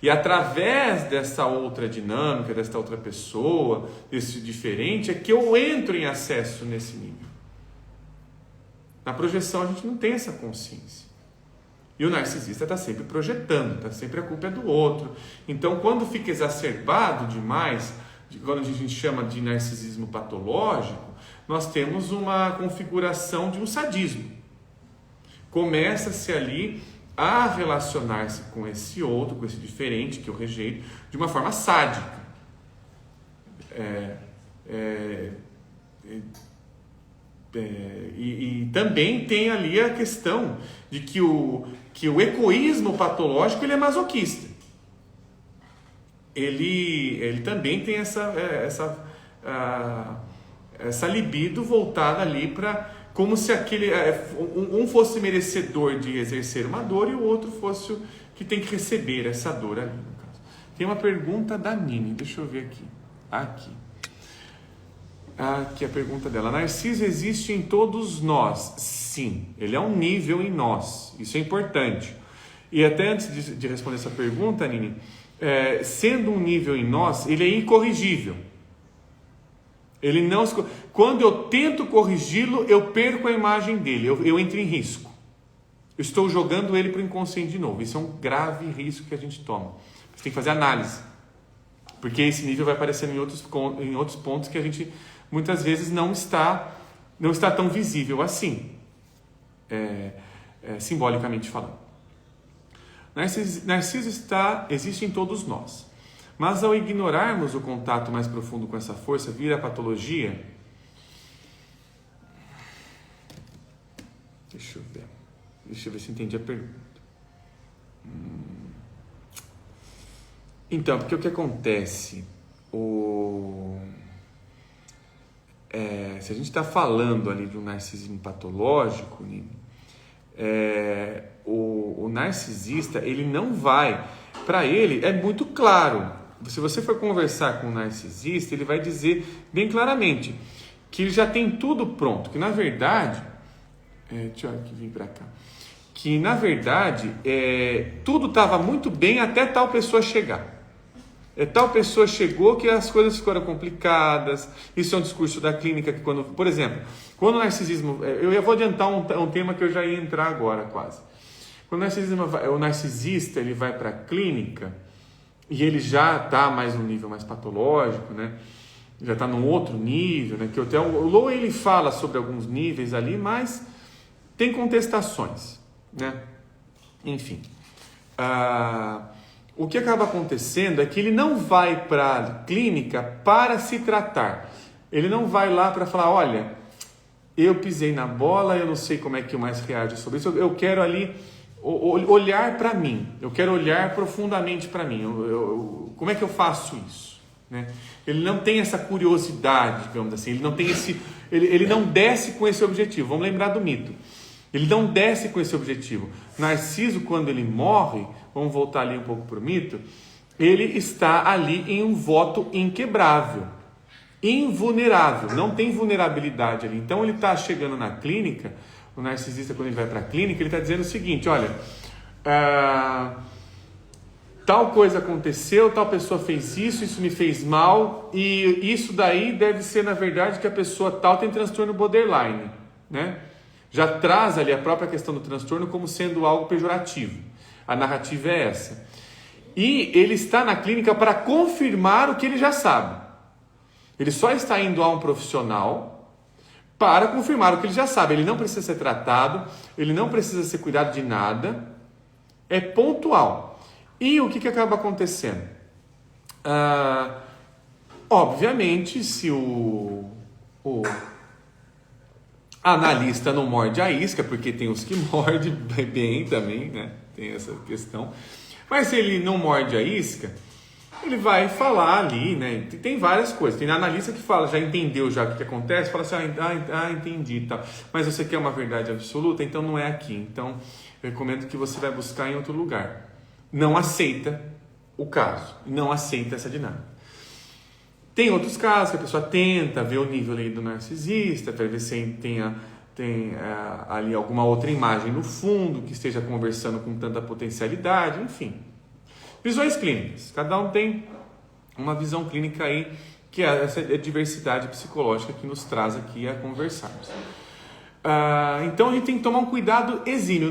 E através dessa outra dinâmica, dessa outra pessoa, desse diferente, é que eu entro em acesso nesse nível. Na projeção a gente não tem essa consciência. E o narcisista está sempre projetando, está sempre a culpa é do outro. Então, quando fica exacerbado demais, quando a gente chama de narcisismo patológico, nós temos uma configuração de um sadismo. Começa-se ali a relacionar-se com esse outro, com esse diferente que eu rejeito, de uma forma sádica. E também tem ali a questão de que o egoísmo patológico ele é masoquista. Ele também tem essa libido voltada ali para como se aquele um fosse merecedor de exercer uma dor e o outro fosse o que tem que receber essa dor ali, no caso. Tem uma pergunta da Nini, deixa eu ver aqui a pergunta dela. Narciso existe em todos nós? Sim, ele é um nível em nós, isso é importante. E até antes de responder essa pergunta, Nini, sendo um nível em nós, ele é incorrigível. Ele não, quando eu tento corrigi-lo, eu perco a imagem dele, eu entro em risco. Eu estou jogando ele para o inconsciente de novo. Isso é um grave risco que a gente toma. Você tem que fazer análise, porque esse nível vai aparecendo em outros pontos que a gente muitas vezes não está tão visível assim, simbolicamente falando. Narciso existe em todos nós. Mas ao ignorarmos o contato mais profundo com essa força, vira patologia? Deixa eu ver se entendi a pergunta. Então, porque o que acontece? Se a gente está falando ali de um narcisismo patológico, o narcisista, ele não vai... Para ele, é muito claro. Se você for conversar com um narcisista, ele vai dizer bem claramente que ele já tem tudo pronto, que na verdade, deixa eu aqui vir para cá, que na verdade tudo estava muito bem até tal pessoa chegar. Tal pessoa chegou que as coisas ficaram complicadas. Isso é um discurso da clínica que quando, por exemplo, quando o narcisismo, eu vou adiantar um tema que eu já ia entrar agora quase. Quando o narcisista ele vai para a clínica e ele já está mais um nível mais patológico, né? Já está num outro nível, né? Que até o Low ele fala sobre alguns níveis ali, mas tem contestações, né? Enfim, o que acaba acontecendo é que ele não vai para a clínica para se tratar. Ele não vai lá para falar, olha, eu pisei na bola, eu não sei como é que eu mais reajo sobre isso, eu quero ali olhar para mim, eu quero olhar profundamente para mim, como é que eu faço isso? Né? Ele não tem essa curiosidade, digamos assim, ele não desce com esse objetivo. Vamos lembrar do mito, ele não desce com esse objetivo. Narciso, quando ele morre, vamos voltar ali um pouco para o mito, ele está ali em um voto inquebrável, invulnerável, não tem vulnerabilidade ali. Então ele está chegando na clínica. O narcisista, quando ele vai para a clínica, ele está dizendo o seguinte, olha, tal coisa aconteceu, tal pessoa fez isso me fez mal, e isso daí deve ser, na verdade, que a pessoa tal tem transtorno borderline. né? Já traz ali a própria questão do transtorno como sendo algo pejorativo. A narrativa é essa. E ele está na clínica para confirmar o que ele já sabe. Ele só está indo a um profissional para confirmar o que ele já sabe. Ele não precisa ser tratado, ele não precisa ser cuidado de nada, é pontual. E o que acaba acontecendo? Obviamente, se o analista não morde a isca, porque tem os que mordem bem também, né? Tem essa questão. Mas se ele não morde a isca, ele vai falar ali, né? Tem várias coisas. Tem analista que fala, já entendeu já o que acontece, fala assim, entendi e tal. Mas você quer uma verdade absoluta? Então não é aqui. Então eu recomendo que você vai buscar em outro lugar. Não aceita o caso, não aceita essa dinâmica. Tem outros casos que a pessoa tenta ver o nível ali do narcisista, para ver se tem ali alguma outra imagem no fundo, que esteja conversando com tanta potencialidade, enfim. Visões clínicas. Cada um tem uma visão clínica aí, que é essa diversidade psicológica que nos traz aqui a conversarmos. Então a gente tem que tomar um cuidado exímio.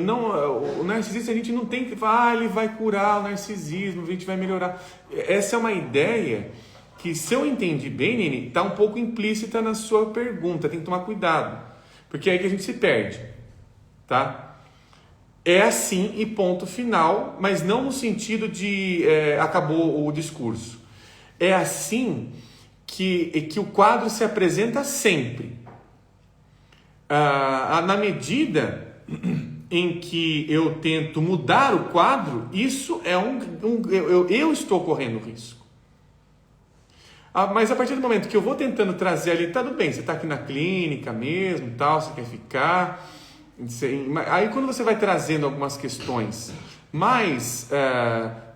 O narcisista a gente não tem que falar, ele vai curar o narcisismo, a gente vai melhorar. Essa é uma ideia que, se eu entendi bem, Nini, está um pouco implícita na sua pergunta. Tem que tomar cuidado, porque é aí que a gente se perde, tá? É assim e ponto final, mas não no sentido de acabou o discurso. É assim que o quadro se apresenta sempre. Na medida em que eu tento mudar o quadro, isso é eu estou correndo risco. Mas a partir do momento que eu vou tentando trazer ali, tá tudo bem, você está aqui na clínica mesmo, tal, você quer ficar. Aí quando você vai trazendo algumas questões mais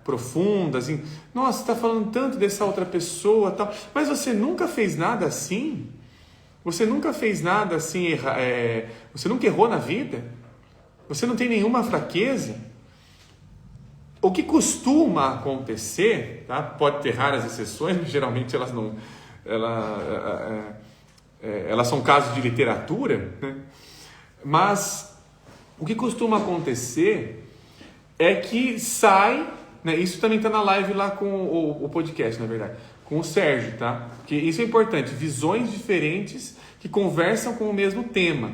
profundas, nossa, você está falando tanto dessa outra pessoa, tal, mas você nunca fez nada assim? Você nunca fez nada assim, você nunca errou na vida? Você não tem nenhuma fraqueza? O que costuma acontecer, tá? Pode ter raras exceções, mas geralmente elas não, elas são casos de literatura, né? Mas o que costuma acontecer é que sai, né? Isso também está na live lá com o podcast, na verdade, com o Sérgio, tá? Porque isso é importante, visões diferentes que conversam com o mesmo tema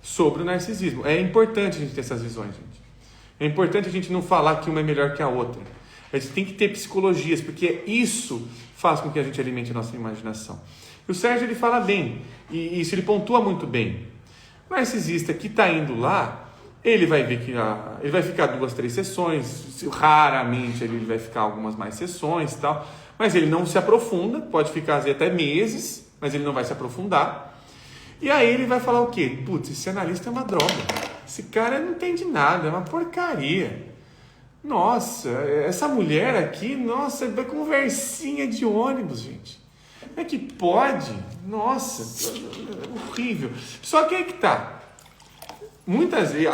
sobre o narcisismo. É importante a gente ter essas visões, gente. É importante a gente não falar que uma é melhor que a outra. A gente tem que ter psicologias, porque isso faz com que a gente alimente a nossa imaginação. E o Sérgio, ele fala bem, e isso ele pontua muito bem. O narcisista que está indo lá, ele vai ver que ele vai ficar 2, 3 sessões, raramente ele vai ficar algumas mais sessões e tal, mas ele não se aprofunda, pode ficar até meses, mas ele não vai se aprofundar. E aí ele vai falar o quê? Putz, esse analista é uma droga. Esse cara não entende nada, é uma porcaria. Nossa, essa mulher aqui, nossa, é conversinha de ônibus, gente. Como é que pode? Nossa, horrível. Só que aí que tá. Muitas vezes,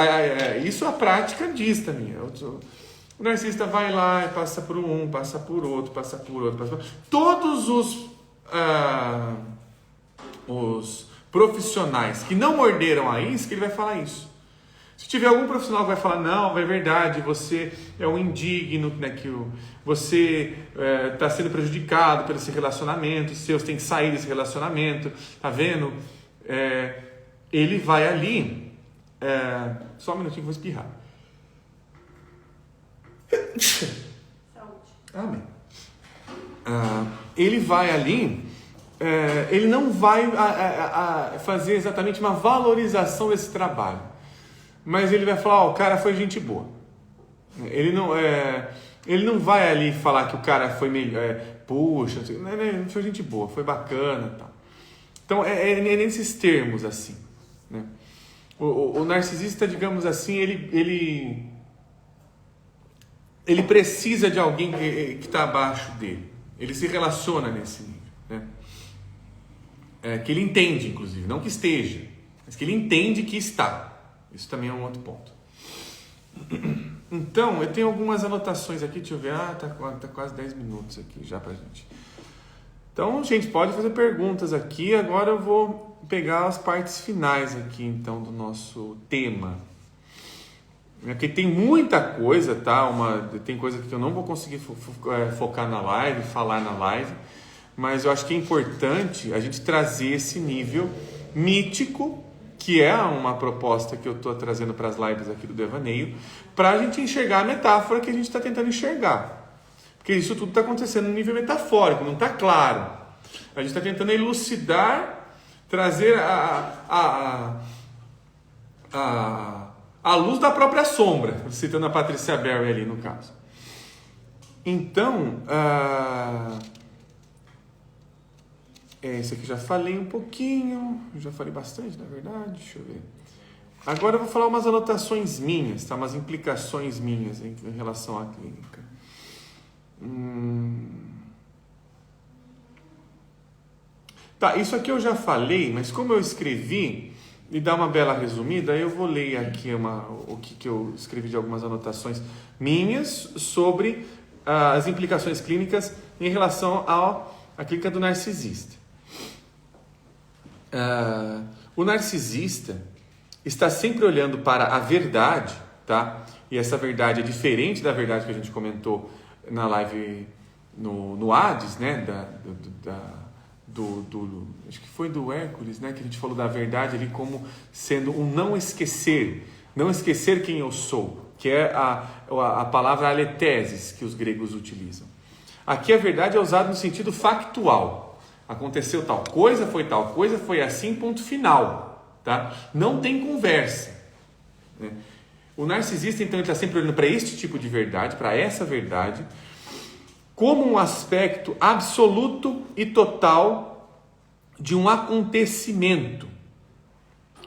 isso a prática diz também. O narcisista vai lá e passa por um, passa por outro, passa por outro, passa por outro. Todos os profissionais que não morderam a isca, ele vai falar isso. Se tiver algum profissional que vai falar, não, é verdade, você é um indigno, né, que você está sendo prejudicado por esse relacionamento, seus tem que sair desse relacionamento, tá vendo? Ele vai ali, só um minutinho que eu vou espirrar. Saúde. Amém. Ele vai ali, ele não vai fazer exatamente uma valorização desse trabalho. Mas ele vai falar, o cara foi gente boa. Ele não vai ali falar que o cara foi meio, puxa, não foi gente boa, foi bacana, tal. Então é nesses termos assim, né? O narcisista, digamos assim, ele precisa de alguém que está abaixo dele. Ele se relaciona nesse nível, né? Que ele entende, inclusive, não que esteja, mas que ele entende que está. Isso também é um outro ponto. Então, eu tenho algumas anotações aqui, deixa eu ver. Tá quase 10 minutos aqui já pra gente. Então, gente, pode fazer perguntas aqui. Agora eu vou pegar as partes finais aqui, então, do nosso tema. Porque tem muita coisa, tá? Tem coisa que eu não vou conseguir focar na live, falar na live, mas eu acho que é importante a gente trazer esse nível mítico, que é uma proposta que eu estou trazendo para as lives aqui do Devaneio, para a gente enxergar a metáfora que a gente está tentando enxergar. Porque isso tudo está acontecendo no nível metafórico, não está claro. A gente está tentando elucidar, trazer a luz da própria sombra, citando a Patrícia Berry ali no caso. Então, esse aqui já falei um pouquinho, já falei bastante, na verdade, deixa eu ver. Agora eu vou falar umas anotações minhas, tá? Umas implicações minhas em relação à clínica. Tá, isso aqui eu já falei, mas como eu escrevi e dá uma bela resumida, eu vou ler aqui o que eu escrevi de algumas anotações minhas sobre as implicações clínicas em relação à clínica do narcisista. O narcisista está sempre olhando para a verdade, tá? E essa verdade é diferente da verdade que a gente comentou na live no Hades, né? Acho que foi do Hércules, né? Que a gente falou da verdade ali como sendo um não esquecer quem eu sou, que é a palavra alethesis que os gregos utilizam. Aqui a verdade é usada no sentido factual. Aconteceu tal coisa, foi assim, ponto final, tá? Não tem conversa, né? O narcisista, então, ele está sempre olhando para este tipo de verdade, para essa verdade, como um aspecto absoluto e total de um acontecimento.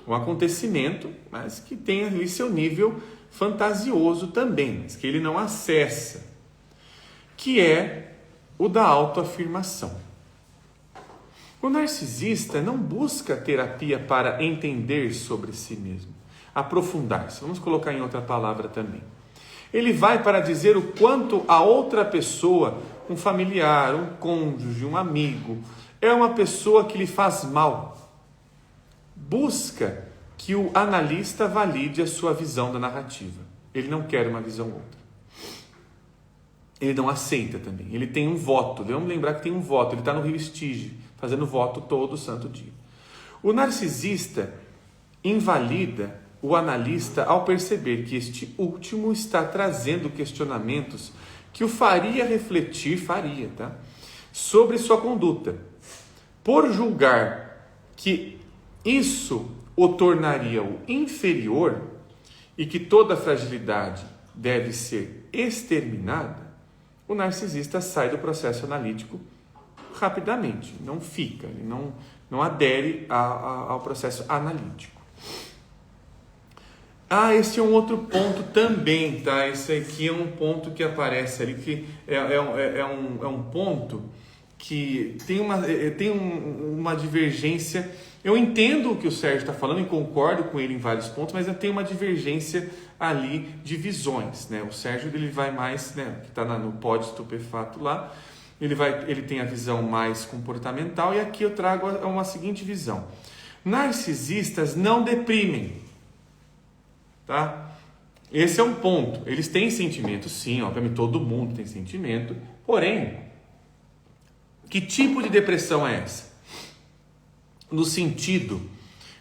Um acontecimento, mas que tem ali seu nível fantasioso também, mas que ele não acessa, que é o da autoafirmação. O narcisista não busca terapia para entender sobre si mesmo, aprofundar-se. Vamos colocar em outra palavra também. Ele vai para dizer o quanto a outra pessoa, um familiar, um cônjuge, um amigo, é uma pessoa que lhe faz mal. Busca que o analista valide a sua visão da narrativa. Ele não quer uma visão outra. Ele não aceita também. Ele tem um voto. Vamos lembrar que tem um voto. Ele está no rio Estige, fazendo voto todo santo dia. O narcisista invalida o analista ao perceber que este último está trazendo questionamentos que o faria refletir, sobre sua conduta. Por julgar que isso o tornaria o inferior e que toda fragilidade deve ser exterminada, o narcisista sai do processo analítico rapidamente, não fica, ele não adere ao processo analítico. Esse é um outro ponto também, tá? Esse aqui é um ponto que aparece ali, que é um ponto que tem uma divergência. Eu entendo o que o Sérgio está falando e concordo com ele em vários pontos, mas tem uma divergência ali de visões, né? O Sérgio ele vai mais, né, que está no Pod Estupefato lá, ele tem a visão mais comportamental, e aqui eu trago uma seguinte visão. Narcisistas não deprimem, tá? Esse é um ponto. Eles têm sentimento, sim, obviamente todo mundo tem sentimento, porém, que tipo de depressão é essa? No sentido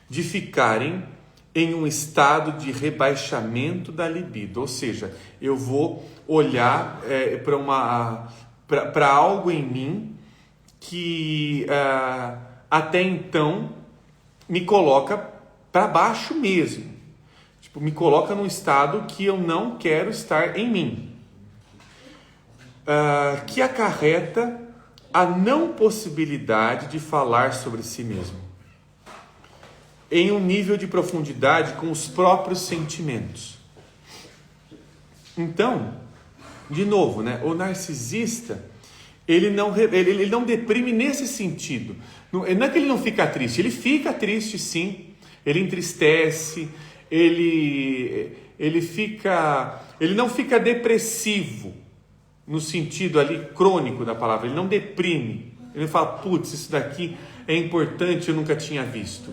de ficarem em um estado de rebaixamento da libido, ou seja, eu vou olhar para algo em mim que até então me coloca para baixo mesmo, tipo, me coloca num estado que eu não quero estar em mim, que acarreta a não possibilidade de falar sobre si mesmo em um nível de profundidade com os próprios sentimentos. Então, de novo, né, o narcisista ele não deprime nesse sentido. Não é que ele não fica triste, ele fica triste sim, ele entristece, ele não fica depressivo no sentido ali crônico da palavra, ele não deprime, Ele fala, putz, isso daqui é importante, eu nunca tinha visto.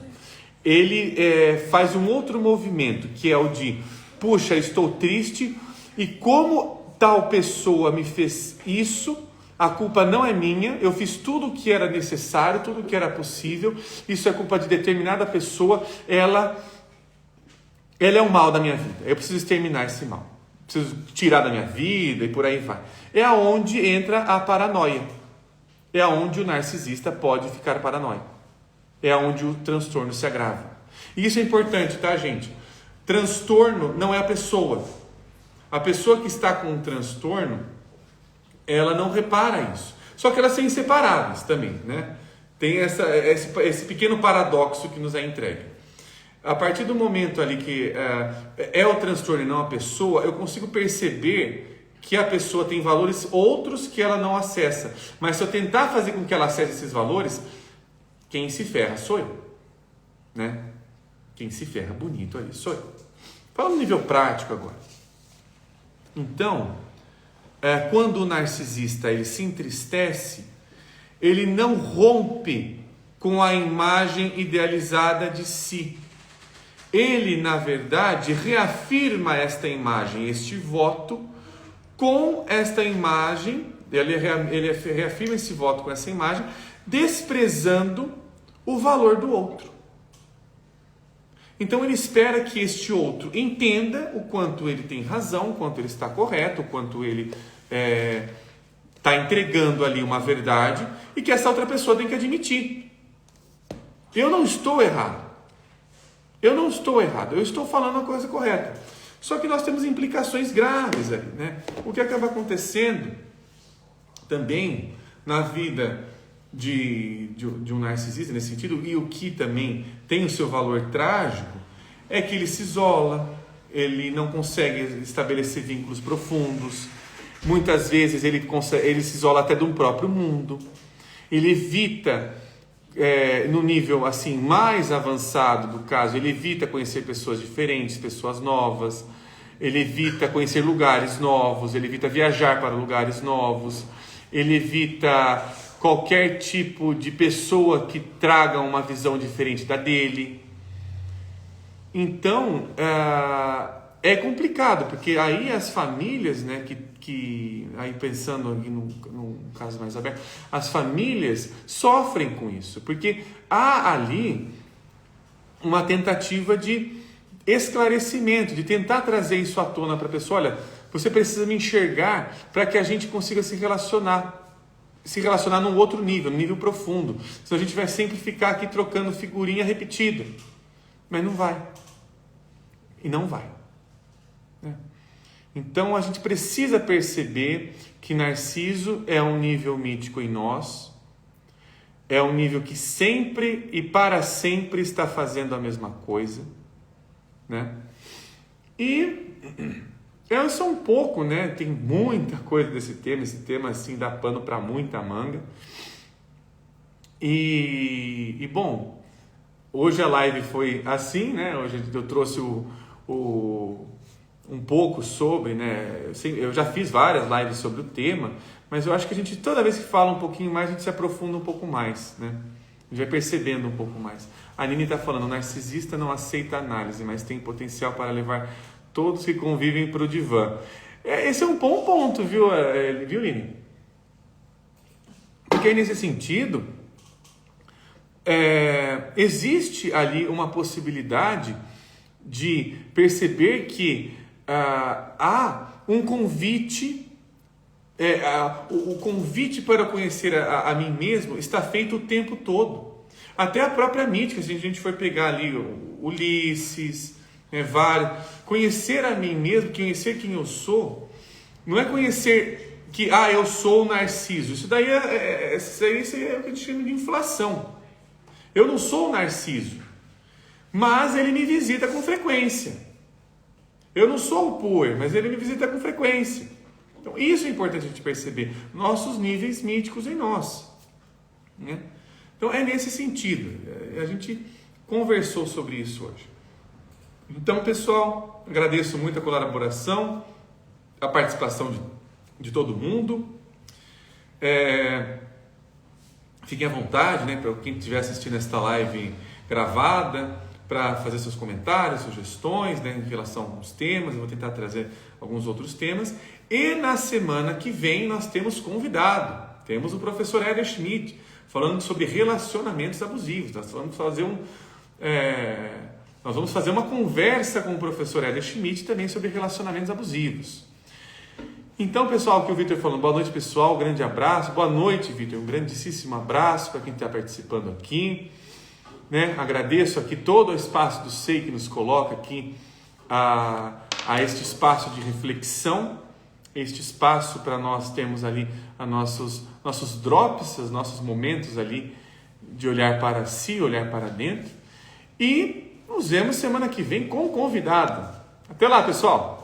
Ele faz um outro movimento, que é o de, puxa, estou triste, e como tal pessoa me fez isso, a culpa não é minha, eu fiz tudo o que era necessário, tudo o que era possível, isso é culpa de determinada pessoa, ela é o mal da minha vida, eu preciso exterminar esse mal, preciso tirar da minha vida e por aí vai. É aonde entra a paranoia, é aonde o narcisista pode ficar paranoico, é aonde o transtorno se agrava. E isso é importante, tá, gente? Transtorno não é a pessoa que está com um transtorno, ela não repara isso. Só que elas são inseparáveis também, né? Tem esse pequeno paradoxo que nos é entregue. A partir do momento ali que é o transtorno e não a pessoa, eu consigo perceber que a pessoa tem valores outros que ela não acessa. Mas se eu tentar fazer com que ela acesse esses valores, quem se ferra sou eu, né? Quem se ferra bonito ali sou eu. Fala no nível prático agora. Então, quando o narcisista ele se entristece, ele não rompe com a imagem idealizada de si. Ele, na verdade, reafirma esta imagem, este voto, com esta imagem, ele reafirma esse voto com essa imagem, desprezando o valor do outro. Então ele espera que este outro entenda o quanto ele tem razão, o quanto ele está correto, o quanto ele está entregando ali uma verdade e que essa outra pessoa tem que admitir. Eu não estou errado. Eu estou falando a coisa correta. Só que nós temos implicações graves ali, né? O que acaba acontecendo também na vida de um narcisista nesse sentido, e o que também tem o seu valor trágico, é que ele se isola, ele não consegue estabelecer vínculos profundos, muitas vezes ele se isola até do próprio mundo, ele evita, no nível assim mais avançado do caso, ele evita conhecer pessoas diferentes, pessoas novas, ele evita conhecer lugares novos, ele evita viajar para lugares novos, ele evita qualquer tipo de pessoa que traga uma visão diferente da dele. Então, é complicado, porque aí as famílias, né, que aí pensando aqui num caso mais aberto, as famílias sofrem com isso, porque há ali uma tentativa de esclarecimento, de tentar trazer isso à tona para a pessoa. Olha, você precisa me enxergar para que a gente consiga se relacionar num outro nível, num nível profundo. Senão a gente vai sempre ficar aqui trocando figurinha repetida. Mas não vai. E não vai. Né? Então a gente precisa perceber que Narciso é um nível mítico em nós, é um nível que sempre e para sempre está fazendo a mesma coisa. Né? E eu sou um pouco, né? Tem muita coisa desse tema, esse tema assim dá pano para muita manga. E bom, hoje a live foi assim, né? Hoje eu trouxe um pouco sobre, né? Eu já fiz várias lives sobre o tema, mas eu acho que a gente, toda vez que fala um pouquinho mais, a gente se aprofunda um pouco mais, né? A gente vai percebendo um pouco mais. A Nini está falando, o narcisista não aceita análise, mas tem potencial para levar todos que convivem para o divã. Esse é um bom ponto, viu Nini? Porque nesse sentido, existe ali uma possibilidade de perceber que há um convite, o convite para conhecer a mim mesmo está feito o tempo todo. Até a própria mítica, se a gente for pegar ali Ulisses, conhecer a mim mesmo, conhecer quem eu sou, não é conhecer que eu sou o Narciso. Isso daí é o que a gente chama de inflação. Eu não sou o Narciso, mas ele me visita com frequência. Eu não sou o Poer, mas ele me visita com frequência. Então isso é importante a gente perceber, nossos níveis míticos em nós, né? Então é nesse sentido, a gente conversou sobre isso hoje. Então, pessoal, agradeço muito a colaboração, a participação de todo mundo. Fiquem à vontade, né, para quem estiver assistindo esta live gravada, para fazer seus comentários, sugestões, né, em relação a alguns temas. Eu vou tentar trazer alguns outros temas. E na semana que vem nós temos convidado. Temos o professor Éder Schmidt falando sobre relacionamentos abusivos. Nós vamos fazer uma conversa com o professor Éder Schmidt também sobre relacionamentos abusivos. Então, pessoal, aqui o Vitor falando, boa noite, pessoal, um grande abraço. Boa noite, Vitor, um grandíssimo abraço para quem está participando aqui. Né? Agradeço aqui todo o espaço do SEI que nos coloca aqui a este espaço de reflexão, este espaço para nós termos ali nossos drops, os nossos momentos ali de olhar para si, olhar para dentro. E nos vemos semana que vem com o convidado. Até lá, pessoal!